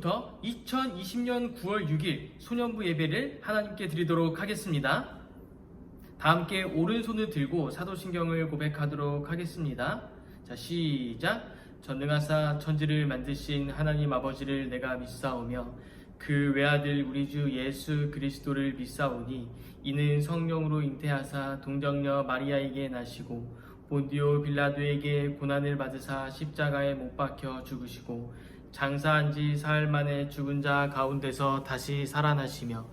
지금부터 2020년 9월 6일 소년부 예배를 하나님께 드리도록 하겠습니다. 다 함께 오른손을 들고 사도신경을 고백하도록 하겠습니다. 자, 시작. 전능하사 천지를 만드신 하나님 아버지를 내가 믿사오며 그 외아들 우리 주 예수 그리스도를 믿사오니 이는 성령으로 잉태하사 동정녀 마리아에게 나시고 본디오 빌라도에게 고난을 받으사 십자가에 못 박혀 죽으시고 장사한 지 사흘 만에 죽은 자 가운데서 다시 살아나시며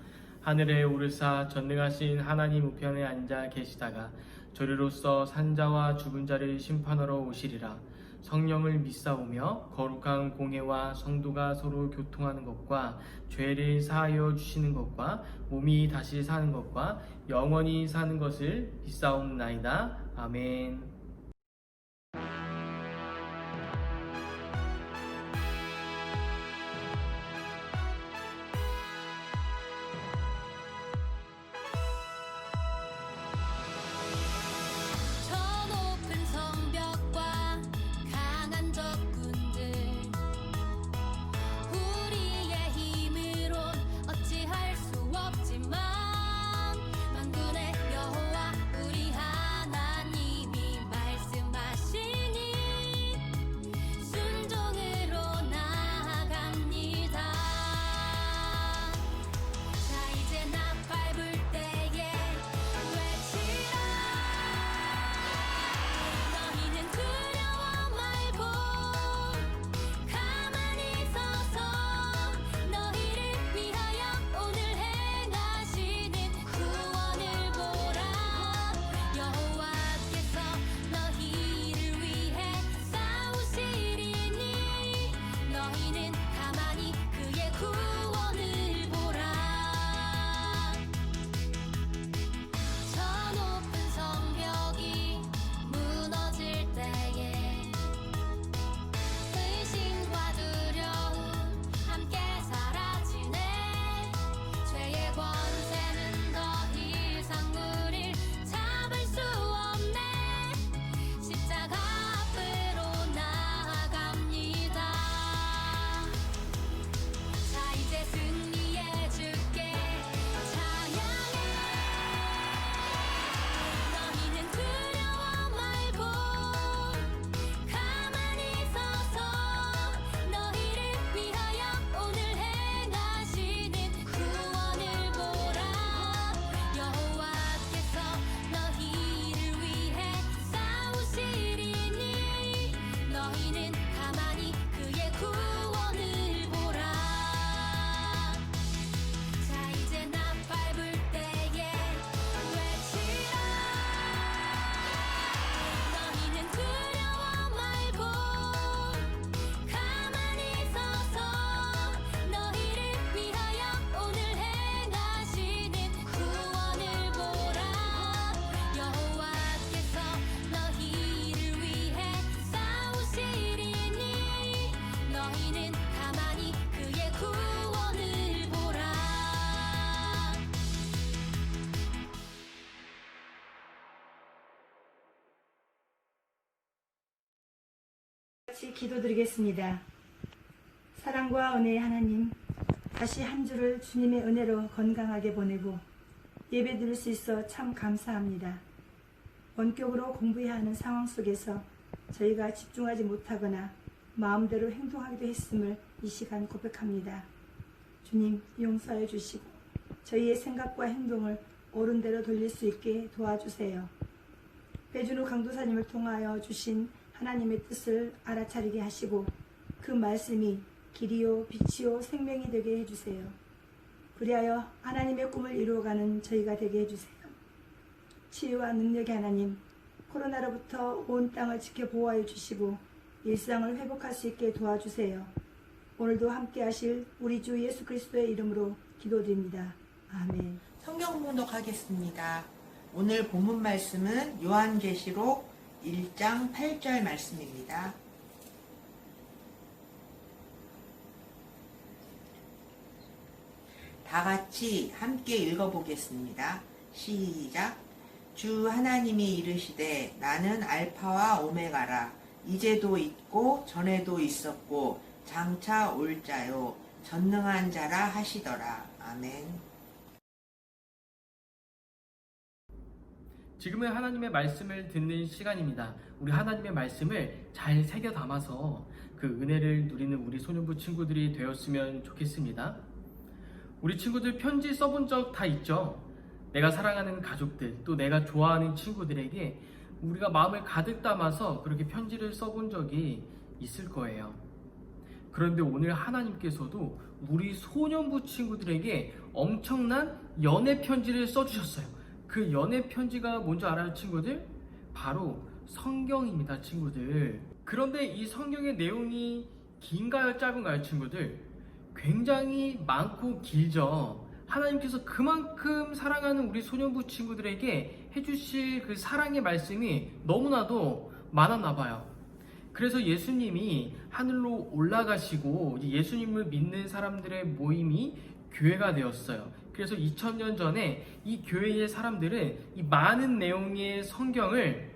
하늘에 오르사 전능하신 하나님 우편에 앉아 계시다가 저리로서 산자와 죽은 자를 심판하러 오시리라. 성령을 믿사오며 거룩한 공회와 성도가 서로 교통하는 것과 죄를 사하여 주시는 것과 몸이 다시 사는 것과 영원히 사는 것을 믿사옵나이다. 아멘. 같이 기도드리겠습니다. 사랑과 은혜의 하나님, 다시 한 주를 주님의 은혜로 건강하게 보내고 예배 드릴 수 있어 참 감사합니다. 원격으로 공부해야 하는 상황 속에서 저희가 집중하지 못하거나 마음대로 행동하기도 했음을 이 시간 고백합니다. 주님, 용서해 주시고 저희의 생각과 행동을 옳은 대로 돌릴 수 있게 도와주세요. 배준우 강도사님을 통하여 주신 하나님의 뜻을 알아차리게 하시고 그 말씀이 길이요 빛이요 생명이 되게 해주세요. 그리하여 하나님의 꿈을 이루어가는 저희가 되게 해주세요. 치유와 능력의 하나님, 코로나로부터 온 땅을 지켜 보호하여 주시고 일상을 회복할 수 있게 도와주세요. 오늘도 함께 하실 우리 주 예수 그리스도의 이름으로 기도드립니다. 아멘. 성경 봉독하겠습니다. 오늘 본문 말씀은 요한계시록 1장 8절 말씀입니다. 다 같이 함께 읽어보겠습니다. 시작. 주 하나님이 이르시되 나는 알파와 오메가라. 이제도 있고 전에도 있었고 장차 올 자요. 전능한 자라 하시더라. 아멘. 지금은 하나님의 말씀을 듣는 시간입니다. 우리 하나님의 말씀을 잘 새겨 담아서 그 은혜를 누리는 우리 소년부 친구들이 되었으면 좋겠습니다. 우리 친구들 편지 써본 적 다 있죠? 내가 사랑하는 가족들, 또 내가 좋아하는 친구들에게 우리가 마음을 가득 담아서 그렇게 편지를 써본 적이 있을 거예요. 그런데 오늘 하나님께서도 우리 소년부 친구들에게 엄청난 연애 편지를 써주셨어요. 그 연애 편지가 뭔지 알아요, 친구들? 바로 성경입니다, 친구들. 그런데 이 성경의 내용이 긴가요, 짧은가요, 친구들? 굉장히 많고 길죠. 하나님께서 그만큼 사랑하는 우리 소년부 친구들에게 해주실 그 사랑의 말씀이 너무나도 많았나 봐요. 그래서 예수님이 하늘로 올라가시고 예수님을 믿는 사람들의 모임이 교회가 되었어요. 그래서 2000년 전에 이 교회의 사람들은 이 많은 내용의 성경을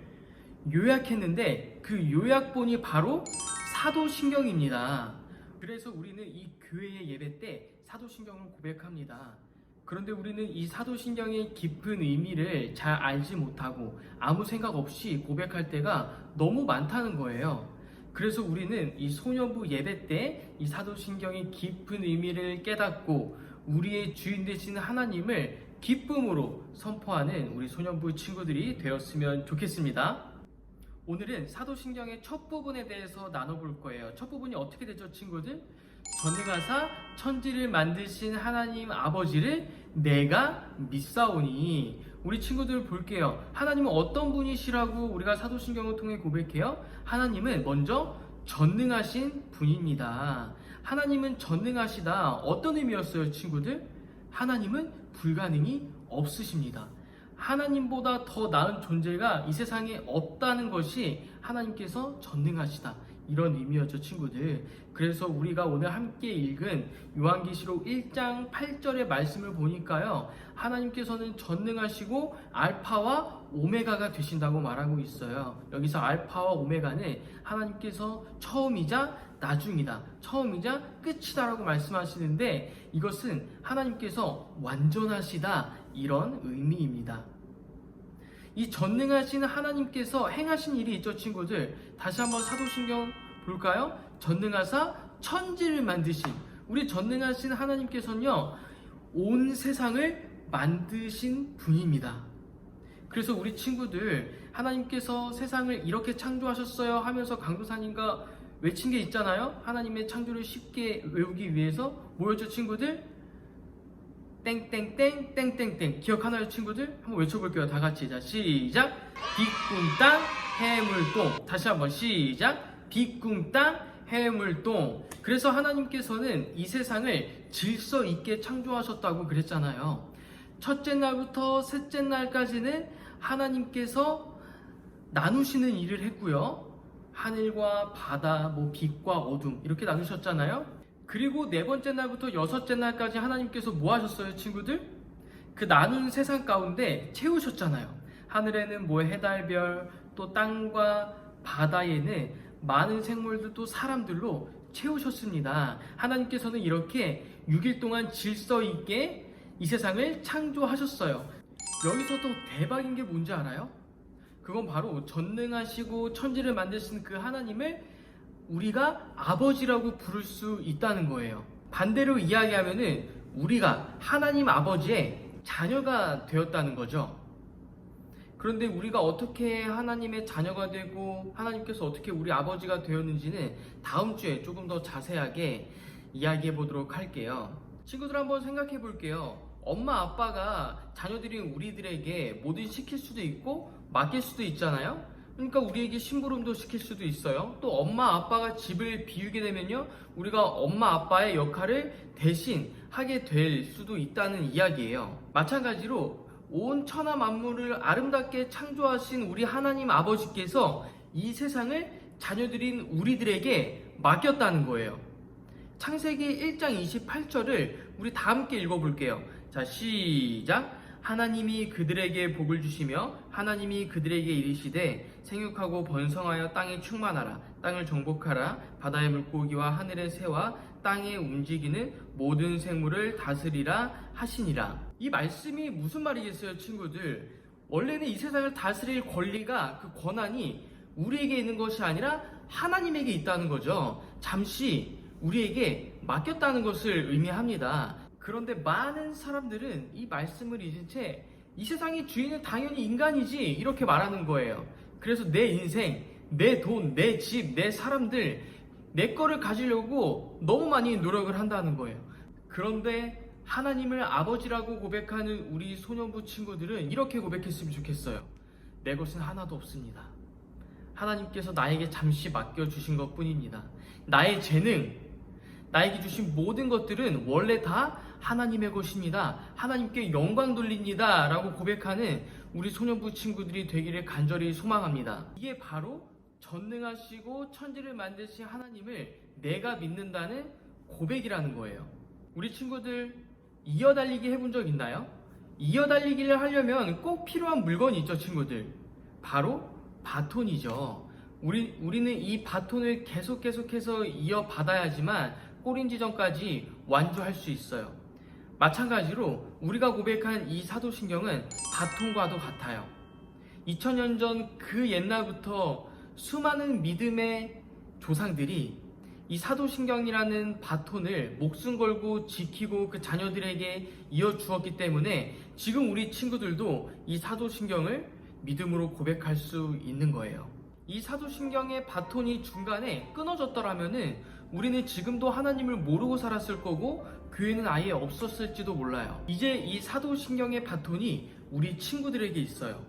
요약했는데 그 요약본이 바로 사도신경입니다. 그래서 우리는 이 교회의 예배 때 사도신경을 고백합니다. 그런데 우리는 이 사도신경의 깊은 의미를 잘 알지 못하고 아무 생각 없이 고백할 때가 너무 많다는 거예요. 그래서 우리는 이 소년부 예배 때 이 사도신경의 깊은 의미를 깨닫고 우리의 주인 되시는 하나님을 기쁨으로 선포하는 우리 소년부 친구들이 되었으면 좋겠습니다. 오늘은 사도신경의 첫 부분에 대해서 나눠볼 거예요. 첫 부분이 어떻게 되죠, 친구들? 전능하사 천지를 만드신 하나님 아버지를 내가 믿사오니. 우리 친구들 볼게요. 하나님은 어떤 분이시라고 우리가 사도신경을 통해 고백해요? 하나님은 먼저 전능하신 분입니다. 하나님은 전능하시다. 어떤 의미였어요, 친구들? 하나님은 불가능이 없으십니다. 하나님보다 더 나은 존재가 이 세상에 없다는 것이 하나님께서 전능하시다. 이런 의미였죠, 친구들. 그래서 우리가 오늘 함께 읽은 요한계시록 1장 8절의 말씀을 보니까요, 하나님께서는 전능하시고 알파와 오메가가 되신다고 말하고 있어요. 여기서 알파와 오메가는 하나님께서 처음이자 나중이다, 처음이자 끝이다라고 말씀하시는데, 이것은 하나님께서 완전하시다, 이런 의미입니다. 이 전능하신 하나님께서 행하신 일이 있죠, 친구들. 다시 한번 사도신경 볼까요? 전능하사 천지를 만드신 우리 전능하신 하나님께서는요, 온 세상을 만드신 분입니다. 그래서 우리 친구들, 하나님께서 세상을 이렇게 창조하셨어요 하면서 강도사님과 외친 게 있잖아요. 하나님의 창조를 쉽게 외우기 위해서 뭐였죠, 친구들? 땡땡땡 땡땡땡. 기억하나요, 친구들? 한번 외쳐볼게요, 다 같이. 자, 시작. 빅꿈땅 해물똥. 다시 한번 시작. 빅꿈땅 해물똥. 그래서 하나님께서는 이 세상을 질서 있게 창조하셨다고 그랬잖아요. 첫째 날부터 셋째 날까지는 하나님께서 나누시는 일을 했고요. 하늘과 바다, 빛과 어둠 이렇게 나누셨잖아요. 그리고 네 번째 날부터 여섯째 날까지 하나님께서 뭐 하셨어요, 친구들? 그 나눈 세상 가운데 채우셨잖아요. 하늘에는 해달별, 또 땅과 바다에는 많은 생물들, 또 사람들로 채우셨습니다. 하나님께서는 이렇게 6일 동안 질서 있게 이 세상을 창조하셨어요. 여기서 또 대박인 게 뭔지 알아요? 그건 바로 전능하시고 천지를 만드신 그 하나님을 우리가 아버지라고 부를 수 있다는 거예요. 반대로 이야기하면은 우리가 하나님 아버지의 자녀가 되었다는 거죠. 그런데 우리가 어떻게 하나님의 자녀가 되고 하나님께서 어떻게 우리 아버지가 되었는지는 다음 주에 조금 더 자세하게 이야기해 보도록 할게요. 친구들 한번 생각해 볼게요. 엄마 아빠가 자녀들인 우리들에게 뭐든 시킬 수도 있고 맡길 수도 있잖아요. 그러니까 우리에게 심부름도 시킬 수도 있어요. 또 엄마 아빠가 집을 비우게 되면요, 우리가 엄마 아빠의 역할을 대신 하게 될 수도 있다는 이야기예요. 마찬가지로 온 천하 만물을 아름답게 창조하신 우리 하나님 아버지께서 이 세상을 자녀들인 우리들에게 맡겼다는 거예요. 창세기 1장 28절을 우리 다 함께 읽어볼게요. 자, 시작. 하나님이 그들에게 복을 주시며 하나님이 그들에게 이르시되 생육하고 번성하여 땅에 충만하라. 땅을 정복하라. 바다의 물고기와 하늘의 새와 땅에 움직이는 모든 생물을 다스리라 하시니라. 이 말씀이 무슨 말이겠어요, 친구들? 원래는 이 세상을 다스릴 권리가, 그 권한이 우리에게 있는 것이 아니라 하나님에게 있다는 거죠. 잠시 우리에게 맡겼다는 것을 의미합니다. 그런데 많은 사람들은 이 말씀을 잊은 채 이 세상의 주인은 당연히 인간이지 이렇게 말하는 거예요. 그래서 내 인생, 내 돈, 내 집, 내 사람들, 내 거를 가지려고 너무 많이 노력을 한다는 거예요. 그런데 하나님을 아버지라고 고백하는 우리 소년부 친구들은 이렇게 고백했으면 좋겠어요. 내 것은 하나도 없습니다. 하나님께서 나에게 잠시 맡겨주신 것 뿐입니다. 나의 재능, 나에게 주신 모든 것들은 원래 다 하나님의 것입니다. 하나님께 영광 돌립니다. 라고 고백하는 우리 소년부 친구들이 되기를 간절히 소망합니다. 이게 바로 전능하시고 천지를 만드신 하나님을 내가 믿는다는 고백이라는 거예요. 우리 친구들 이어달리기 해본 적 있나요? 이어달리기를 하려면 꼭 필요한 물건이 있죠, 친구들. 바로 바톤이죠. 우리는 이 바톤을 계속해서 이어받아야지만 꼬린 지점까지 완주할 수 있어요. 마찬가지로 우리가 고백한 이 사도신경은 바톤과도 같아요. 2000년 전 그 옛날부터 수많은 믿음의 조상들이 이 사도신경이라는 바톤을 목숨 걸고 지키고 그 자녀들에게 이어주었기 때문에 지금 우리 친구들도 이 사도신경을 믿음으로 고백할 수 있는 거예요. 이 사도신경의 바톤이 중간에 끊어졌더라면은 우리는 지금도 하나님을 모르고 살았을 거고 교회는 아예 없었을지도 몰라요. 이제 이 사도신경의 바톤이 우리 친구들에게 있어요.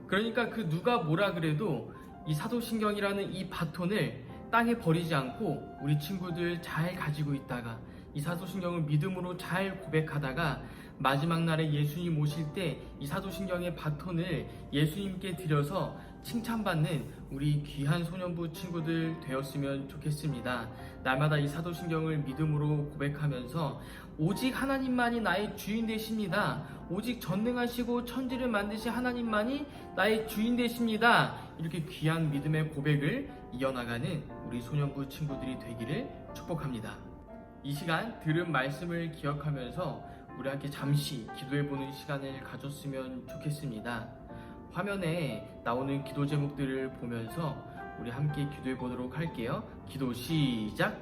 그러니까 그 누가 뭐라 그래도 이 사도신경이라는 이 바톤을 땅에 버리지 않고 우리 친구들 잘 가지고 있다가 이 사도신경을 믿음으로 잘 고백하다가 마지막 날에 예수님 오실 때 이 사도신경의 바톤을 예수님께 드려서 칭찬받는 우리 귀한 소년부 친구들 되었으면 좋겠습니다. 날마다 이 사도신경을 믿음으로 고백하면서 오직 하나님만이 나의 주인 되십니다. 오직 전능하시고 천지를 만드신 하나님만이 나의 주인 되십니다. 이렇게 귀한 믿음의 고백을 이어나가는 우리 소년부 친구들이 되기를 축복합니다. 이 시간 들은 말씀을 기억하면서 우리 함께 잠시 기도해보는 시간을 가졌으면 좋겠습니다. 화면에 나오는 기도 제목들을 보면서 우리 함께 기도해보도록 할게요. 기도 시작!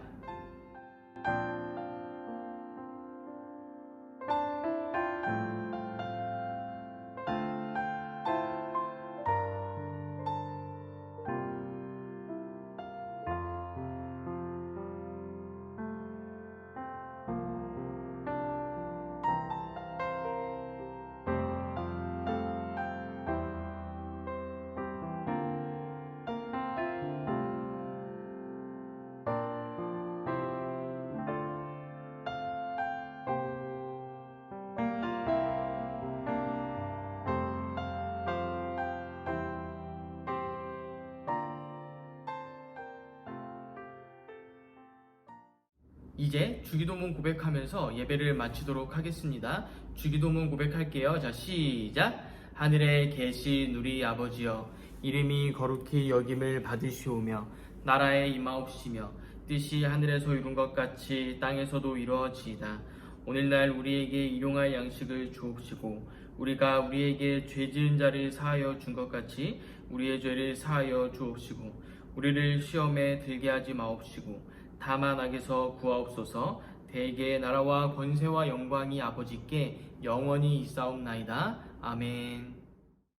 이제 주기도문 고백하면서 예배를 마치도록 하겠습니다. 주기도문 고백할게요. 자, 시작! 하늘에 계신 우리 아버지여, 이름이 거룩히 여김을 받으시오며 나라에 임하옵시며 뜻이 하늘에서 이룬 것 같이 땅에서도 이루어지이다. 오늘날 우리에게 일용할 양식을 주옵시고 우리가 우리에게 죄 지은 자를 사하여 준 것 같이 우리의 죄를 사하여 주옵시고 우리를 시험에 들게 하지 마옵시고 다만 악에서 구하옵소서. 대개의 나라와 권세와 영광이 아버지께 영원히 있사옵나이다. 아멘.